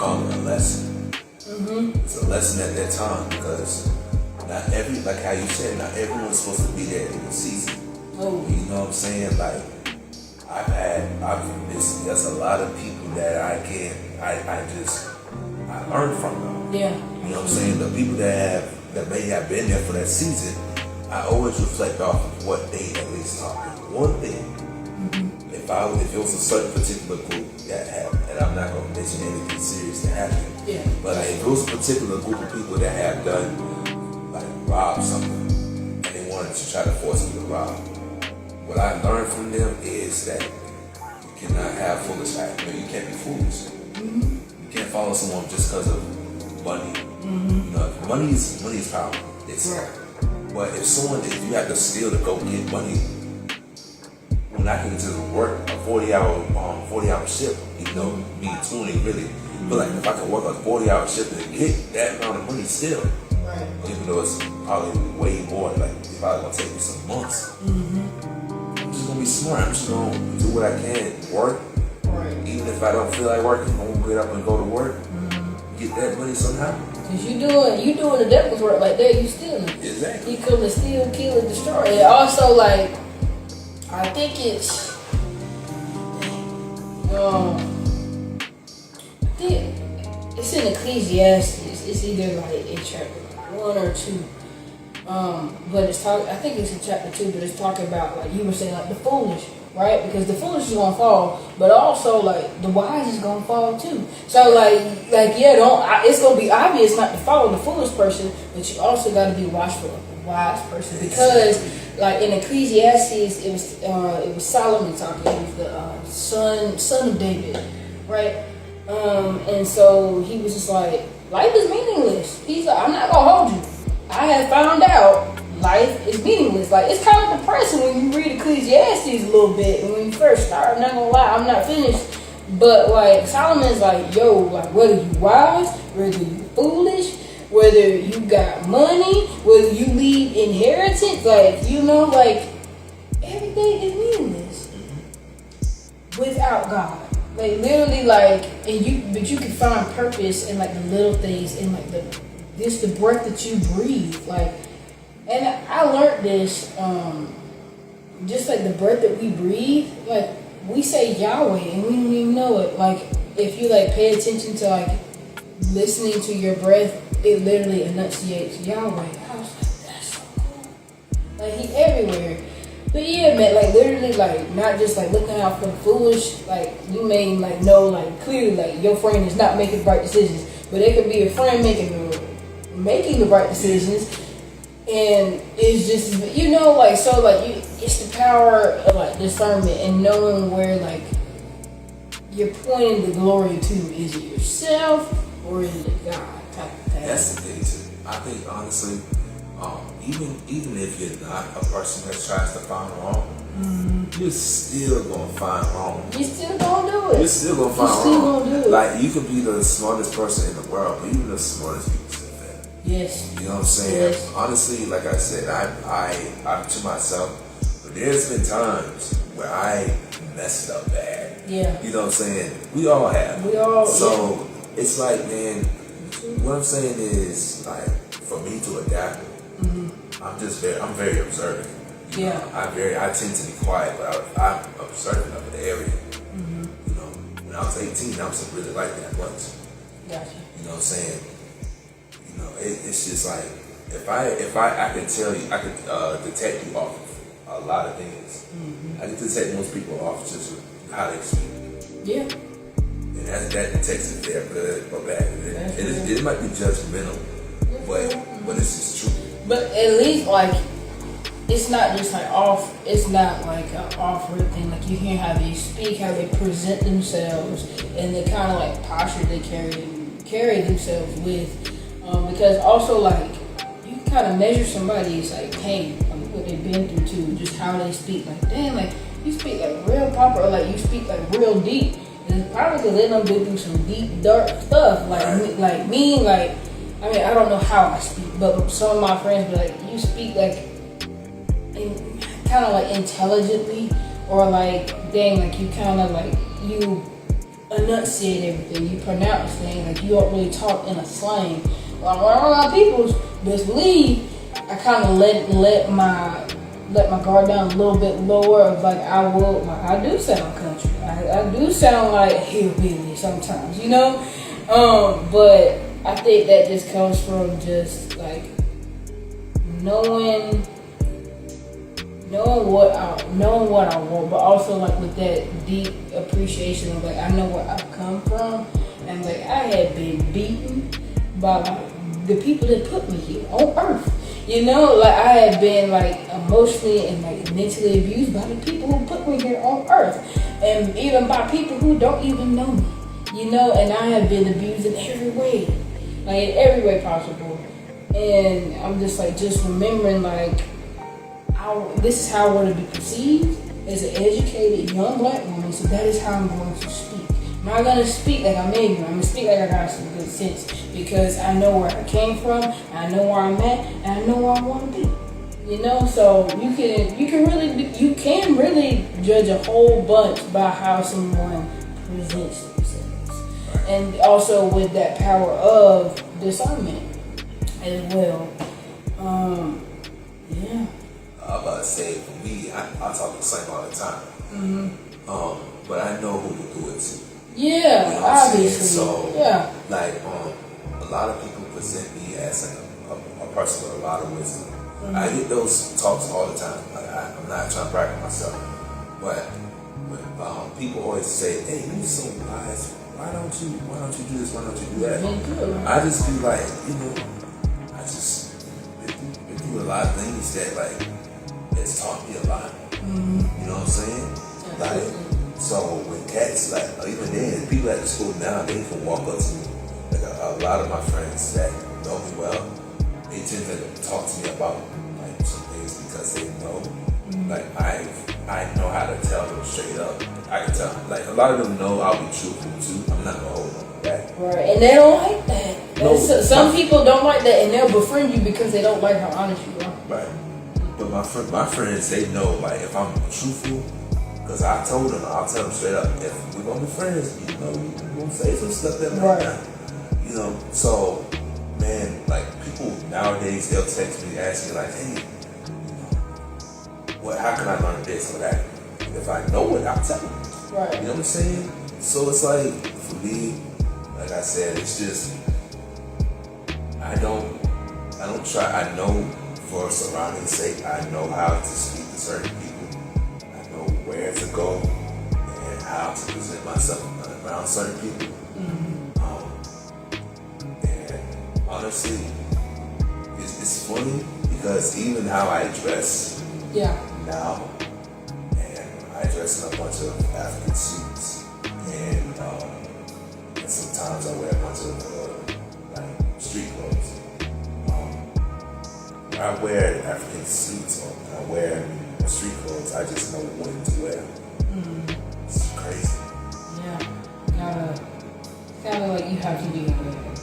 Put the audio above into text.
call it a lesson. It's a lesson at that time because not every, like how you said, not everyone's supposed to be there in the season. Oh. You know what I'm saying? Like there's a lot of people that I learned from them. Yeah. You know what I'm saying? The people that may have been there for that season, I always reflect off of what they at least taught me. One thing, if it was a certain particular group that happened, and I'm not going to mention anything serious that happened, but like, if it was a particular group of people that have done, like, robbed something, and they wanted to try to force me to rob, what I learned from them is that you cannot have foolish act. You can't be foolish. You can't follow someone just because of money. You know, money is power. It's But if you have to steal to go get money, when I can just work a 40-hour shift, even though me tuning really, but like if I can work a 40-hour shift and get that amount of money still, even though it's probably way more, like it's probably gonna take me some months. I'm just gonna be smart. I'm just gonna do what I can, work. Even if I don't feel like working, I'm gonna get up and go to work, get that money somehow. Cause you doing the devil's work like that, you stealing. Exactly. You come to steal, kill, and destroy. And also, like, I think it's, it's in Ecclesiastes. It's either like in chapter 1 or 2. But I think it's in chapter 2, but it's talking about, like you were saying, like the foolish, right? Because the foolish is gonna fall, but also like the wise is gonna fall too. So it's gonna be obvious not to follow the foolish person, but you also got to be watchful of the wise person, because like in Ecclesiastes, it was Solomon talking. He was the son of David, right? And so he was just like, life is meaningless. He's like, I'm not gonna hold you. I have found out life is meaningless. Like, it's kind of depressing when you read Ecclesiastes a little bit, and when you first start. I'm not gonna lie, I'm not finished. But like Solomon's like, yo, like whether you wise, whether you foolish, whether you got money, whether you leave inheritance, like, you know, like everything is meaningless without God. Like literally, like, but you can find purpose in like the little things, in like the breath that you breathe, like. And I learned this, just like the breath that we breathe, like we say Yahweh and we don't even know it. Like if you like pay attention to like listening to your breath, it literally enunciates Yahweh. I was like, that's so cool. Like he everywhere. But yeah, man, like literally, like not just like looking out for the foolish. Like you may like know like clearly like your friend is not making the right decisions, but it could be a friend making the right decisions. And it's just, you know, like, so like it's the power of like discernment and knowing where like you're pointing the glory to. Is it yourself or is it God type of thing? That's the thing too. I think honestly, even if you're not a person that tries to find wrong, you're still gonna find wrong. You're still gonna do it. You're still gonna find wrong. Like you could be the smartest person in the world, but even the smartest people still fail. Yes. You know what I'm saying? Yes. Honestly, like I said, I'm to myself, but there's been times where I messed up bad. Yeah. You know what I'm saying? We all have. So it's like, man, what I'm saying is like for me to adapt, I'm very observant. You know, I tend to be quiet, but I'm observant of the area. You know, when I was 18, I was really like that once. Gotcha. You know what I'm saying? You know, it's just like if I can tell you, I could detect you off of a lot of things. I can detect most people off just how they speak. Yeah. And that detects if they're good or bad. It might be judgmental, but it's just true. But at least like it's not just like off. It's not like an off-rip thing. Like you hear how they speak, how they present themselves, and the kind of like posture they carry themselves with. Because also like you can kind of measure somebody's like pain, like what they've been through too, just how they speak. Like damn, like you speak like real proper, or like you speak like real deep. And it's probably because they done been through some deep, dark stuff. Like me, like I mean I don't know how I speak, but some of my friends be like, you speak like kind of like intelligently, or like dang, like you kind of like you enunciate everything. You pronounce things. Like, you don't really talk in a slang. Well, when I'm around people, best believe I kind of let my guard down a little bit lower. Of like, I do sound country. I do sound like hillbilly sometimes, you know. But I think that just comes from just like knowing what I want, but also like with that deep appreciation of like I know where I've come from, and like I had been beaten by like the people that put me here on earth. You know, like I had been like emotionally and like mentally abused by the people who put me here on earth, and even by people who don't even know me. You know, and I have been abused in every way, like in every way possible. And I'm just like remembering like this is how I want to be perceived as an educated young black woman. So that is how I'm going to speak. I'm not going to speak like I'm ignorant. I'm going to speak like I got some good sense, because I know where I came from, I know where I'm at, and I know where I want to be. You know, so you can really judge a whole bunch by how someone presents themselves, and also with that power of discernment as well. Yeah. I'm about to say, for me, I talk the same all the time. Mm-hmm. But I know who to do it to. Yeah, you know obviously. So, yeah. like, a lot of people present me as a person with a lot of wisdom. Mm-hmm. I get those talks all the time. Like, I'm not trying to brag on myself, but people always say, "Hey, you're so wise. Why don't you do this? Why don't you do that?" I just be like, I just been through a lot of things that like it's taught me a lot. Mm-hmm. You know what I'm saying? Like, so when cats, like, even then, people at the school now, they can walk up to me. Like a lot of my friends that know me well, they tend to talk to me about like some things because they know, like I know how to tell them straight up. I can tell, like a lot of them know I'll be truthful too. I'm not gonna hold on back. Right, and they don't like that. No, some people don't like that, and they'll befriend you because they don't like how honest you are. Right. But my friends, they know, like, if I'm truthful, because I told them, I'll tell them straight up, if we're going to be friends, you're going to say some stuff that might not. You know, so, man, like, people nowadays, they'll text me, ask me, like, hey, how can I learn this or that? If I know it, I'll tell them. Right. You know what I'm saying? So it's like, for me, like I said, it's just, I don't try, I know for surrounding's sake, I know how to speak to certain people. I know where to go and how to present myself around certain people. And honestly, it's funny because even how I dress now, and I dress in a bunch of African suits, and sometimes I wear a bunch of like street clothes. I wear African suits or I wear street clothes. I just know when to wear. It's crazy. Yeah. Kind of like you have to be aware.